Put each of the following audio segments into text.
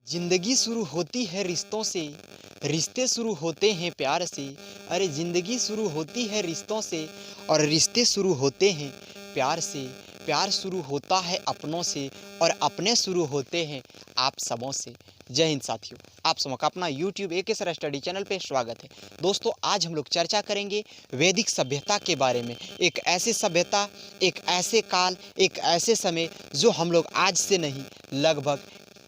जिंदगी शुरू होती है रिश्तों से, रिश्ते शुरू होते हैं प्यार से। अरे जिंदगी शुरू होती है रिश्तों से और रिश्ते शुरू होते हैं प्यार से। प्यार शुरू होता है अपनों से और अपने शुरू होते हैं आप सबों से। जय हिंद साथियों, आप सबों का अपना YouTube AK sir study channel पे स्वागत है। दोस्तों, आज हम लोग चर्चा करेंगे वैदिक सभ्यता के बारे में। एक ऐसी सभ्यता, एक ऐसे काल, एक ऐसे समय जो हम लोग आज से नहीं, लगभग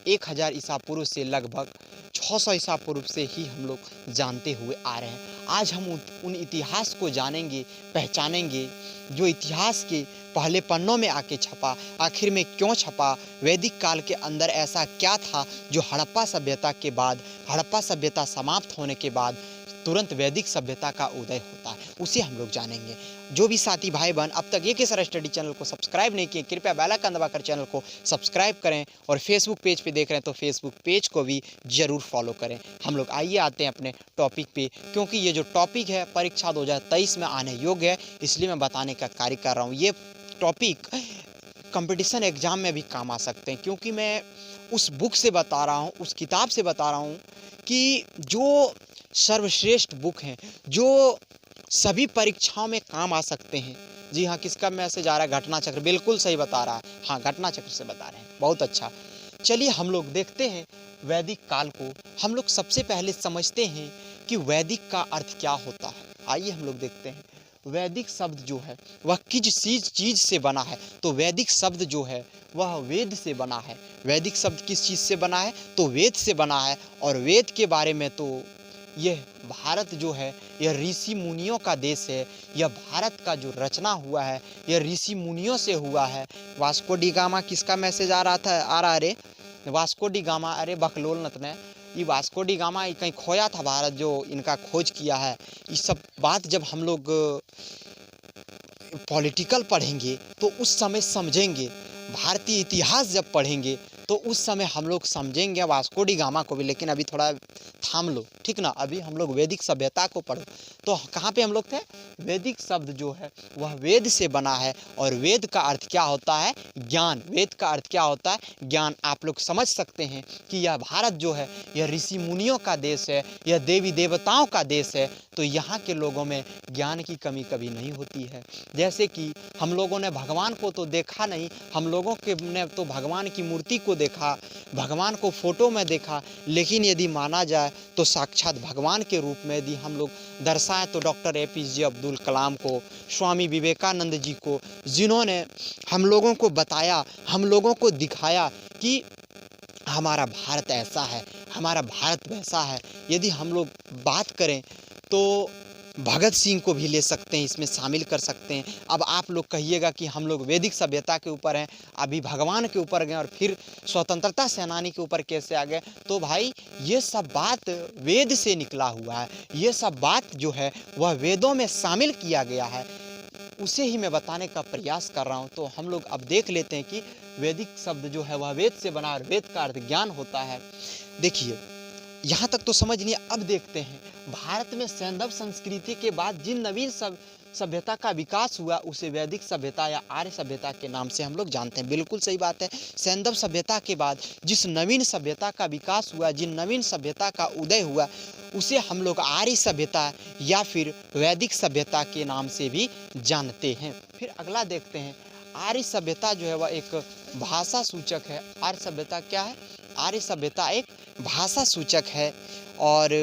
1000 ईसा पूर्व से लगभग 600 ईसा पूर्व से ही हम लोग जानते हुए आ रहे हैं। आज हम उन इतिहास को जानेंगे, पहचानेंगे जो इतिहास के पहले पन्नों में आके छपा। आखिर में क्यों छपा? वैदिक काल के अंदर ऐसा क्या था जो हड़प्पा सभ्यता के बाद, हड़प्पा सभ्यता समाप्त होने के बाद तुरंत वैदिक सभ्यता का उदय होता है, उसे हम लोग जानेंगे। जो भी साथी भाई बहन अब तक AK सर स्टडी चैनल को सब्सक्राइब नहीं किए, कृपया बेल आइकन दबाकर चैनल को सब्सक्राइब करें और फेसबुक पेज पे देख रहे हैं तो फेसबुक पेज को भी ज़रूर फॉलो करें। हम लोग आइए आते हैं अपने टॉपिक पे, क्योंकि ये जो टॉपिक है परीक्षा 2023 में आने योग्य है, इसलिए मैं बताने का कार्य कर रहा हूँ। ये टॉपिक कंपटीशन एग्ज़ाम में भी काम आ सकते हैं, क्योंकि मैं उस बुक से बता रहा हूँ, उस किताब से बता रहा हूँ कि जो सर्वश्रेष्ठ बुक हैं, जो सभी परीक्षाओं में काम आ सकते हैं। जी हाँ, किसका मैसेज आ रहा है? घटना चक्र, बिल्कुल सही बता रहा है। हाँ, घटना चक्र से बता रहे हैं, बहुत अच्छा। चलिए हम लोग देखते हैं वैदिक काल को। हम लोग सबसे पहले समझते हैं कि वैदिक का अर्थ क्या होता है। आइए हम लोग देखते हैं। वैदिक शब्द जो है वह किस चीज़ से बना है? तो वैदिक शब्द जो है वह वेद से बना है। वैदिक शब्द किस चीज़ से बना है? तो वेद से बना है। और वेद के बारे में तो यह भारत जो है यह ऋषि मुनियों का देश है। यह भारत का जो रचना हुआ है यह ऋषि मुनियों से हुआ है। वास्को डी गामा, किसका मैसेज आ रहा था? आ रहा, अरे वास्को डी गामा, अरे बकलोल नतने, ये वास्को डी गामा कहीं खोया था भारत, जो इनका खोज किया है। ये सब बात जब हम लोग पॉलिटिकल पढ़ेंगे तो उस समय समझेंगे। भारतीय इतिहास जब पढ़ेंगे तो उस समय हम लोग समझेंगे वास्को डी गामा को भी। लेकिन अभी थोड़ा थाम लो, ठीक ना? अभी हम लोग वैदिक सभ्यता को पढ़ो। तो कहाँ पे हम लोग थे? वैदिक शब्द जो है वह वेद से बना है। और वेद का अर्थ क्या होता है? ज्ञान। वेद का अर्थ क्या होता है? ज्ञान। आप लोग समझ सकते हैं कि यह भारत जो है यह ऋषि मुनियों का देश है, यह देवी देवताओं का देश है। तो यहाँ के लोगों में ज्ञान की कमी कभी नहीं होती है। जैसे कि हम लोगों ने भगवान को तो देखा नहीं, हम लोगों के ने तो भगवान की मूर्ति को देखा, भगवान को फोटो में देखा, लेकिन यदि माना जाए तो साक्षात भगवान के रूप में यदि हम लोग दर्शाएं तो डॉक्टर APJ अब्दुल कलाम को, स्वामी विवेकानंद जी को, जिन्होंने हम लोगों को बताया, हम लोगों को दिखाया कि हमारा भारत ऐसा है, हमारा भारत वैसा है। यदि हम लोग बात करें तो भगत सिंह को भी ले सकते हैं, इसमें शामिल कर सकते हैं। अब आप लोग कहिएगा कि हम लोग वैदिक सभ्यता के ऊपर हैं, अभी भगवान के ऊपर गए और फिर स्वतंत्रता सेनानी के ऊपर कैसे आ गए? तो भाई ये सब बात वेद से निकला हुआ है, ये सब बात जो है वह वेदों में शामिल किया गया है, उसे ही मैं बताने का प्रयास कर रहा हूँ। तो हम लोग अब देख लेते हैं कि वैदिक शब्द जो है वह वेद से बना और वेद का अर्थ ज्ञान होता है। देखिए, यहाँ तक तो समझ लिए। अब देखते हैं भारत में सैंधव संस्कृति के बाद जिन नवीन सभ्यता का विकास हुआ उसे वैदिक सभ्यता या आर्य सभ्यता के नाम से हम लोग जानते हैं। बिल्कुल सही बात है। सैंधव सभ्यता के बाद जिस नवीन सभ्यता का विकास हुआ, जिन नवीन सभ्यता का उदय हुआ, उसे हम लोग आर्य सभ्यता या फिर वैदिक सभ्यता के नाम से भी जानते हैं। फिर अगला देखते हैं। आर्य सभ्यता जो है वह एक भाषा सूचक है। आर्य सभ्यता क्या है? आर्य सभ्यता एक भाषा सूचक है और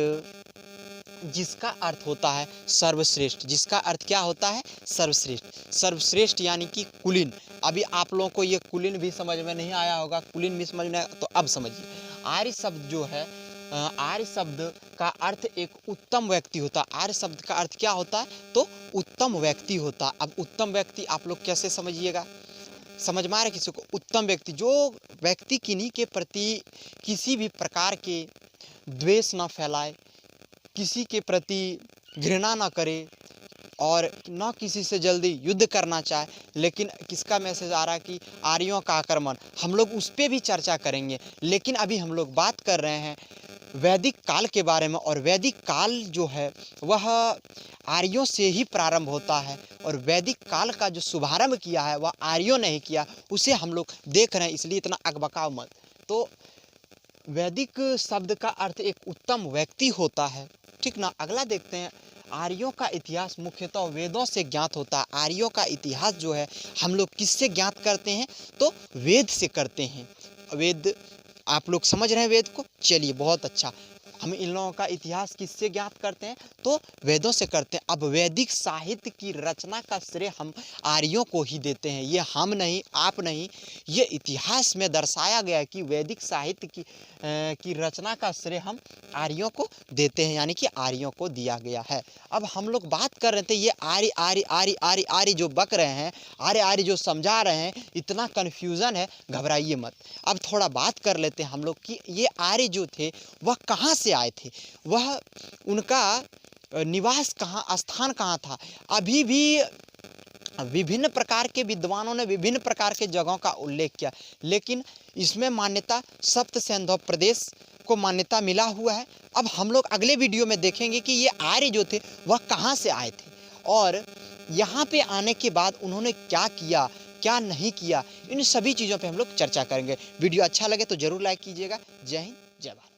जिसका अर्थ होता है सर्वश्रेष्ठ। जिसका अर्थ क्या होता है? सर्वश्रेष्ठ। सर्वश्रेष्ठ यानी कि कुलीन। अभी आप लोगों को ये कुलीन भी समझ में नहीं आया होगा, कुलीन भी समझ में आया, तो अब समझिए। आर्य शब्द जो है, आर्य शब्द का अर्थ एक उत्तम व्यक्ति होता है। आर्य शब्द का अर्थ क्या होता है? तो उत्तम व्यक्ति होता है। अब उत्तम व्यक्ति आप लोग कैसे समझिएगा? समझ में आ रहा है किसी को? उत्तम व्यक्ति, जो व्यक्ति किन्हीं के प्रति किसी भी प्रकार के द्वेष ना फैलाए, किसी के प्रति घृणा ना करे और ना किसी से जल्दी युद्ध करना चाहे। लेकिन किसका मैसेज आ रहा है कि आर्यों का आक्रमण, हम लोग उस पर भी चर्चा करेंगे। लेकिन अभी हम लोग बात कर रहे हैं वैदिक काल के बारे में। और वैदिक काल जो है वह आर्यों से ही प्रारंभ होता है और वैदिक काल का जो शुभारंभ किया है वह आर्यों ने ही किया। उसे हम लोग देख रहे हैं, इसलिए इतना अकबकाव मत। तो वैदिक शब्द का अर्थ एक उत्तम व्यक्ति होता है, ठीक ना। अगला देखते हैं, आर्यों का इतिहास मुख्यतः वेदों से ज्ञात होता है। आर्यों का इतिहास जो है हम लोग किससे ज्ञात करते हैं, तो वेद से करते हैं। वेद, आप लोग समझ रहे हैं वेद को, चलिए बहुत अच्छा। हम इन लोगों का इतिहास किससे ज्ञात करते हैं, तो वेदों से करते हैं। अब वैदिक साहित्य की रचना का श्रेय हम आर्यों को ही देते हैं, ये हम नहीं, आप नहीं, ये इतिहास में दर्शाया गया है कि वैदिक साहित्य की रचना का श्रेय हम आर्यों को देते हैं, यानी कि आर्यों को दिया गया है। अब हम लोग बात कर रहे थे, ये आर्य आर्य आर्य आर्य आर्य जो बक रहे हैं, आर्य आर्य जो समझा रहे हैं, इतना कन्फ्यूज़न है, घबराइए मत। अब थोड़ा बात कर लेते हैं हम लोग कि ये आर्य जो थे वह कहाँ से आए थे, वह उनका निवास कहाँ, स्थान कहाँ था। अभी भी विभिन्न प्रकार के विद्वानों ने विभिन्न प्रकार के जगहों का उल्लेख किया, लेकिन इसमें मान्यता सप्त सिंधु प्रदेश को मान्यता मिला हुआ है। अब हम लोग अगले वीडियो में देखेंगे कि ये आर्य जो थे वह कहाँ से आए थे और यहाँ पे आने के बाद उन्होंने क्या किया, क्या नहीं किया, इन सभी चीज़ों पे हम लोग चर्चा करेंगे। वीडियो अच्छा लगे तो ज़रूर लाइक कीजिएगा। जय हिंद, जय भारत।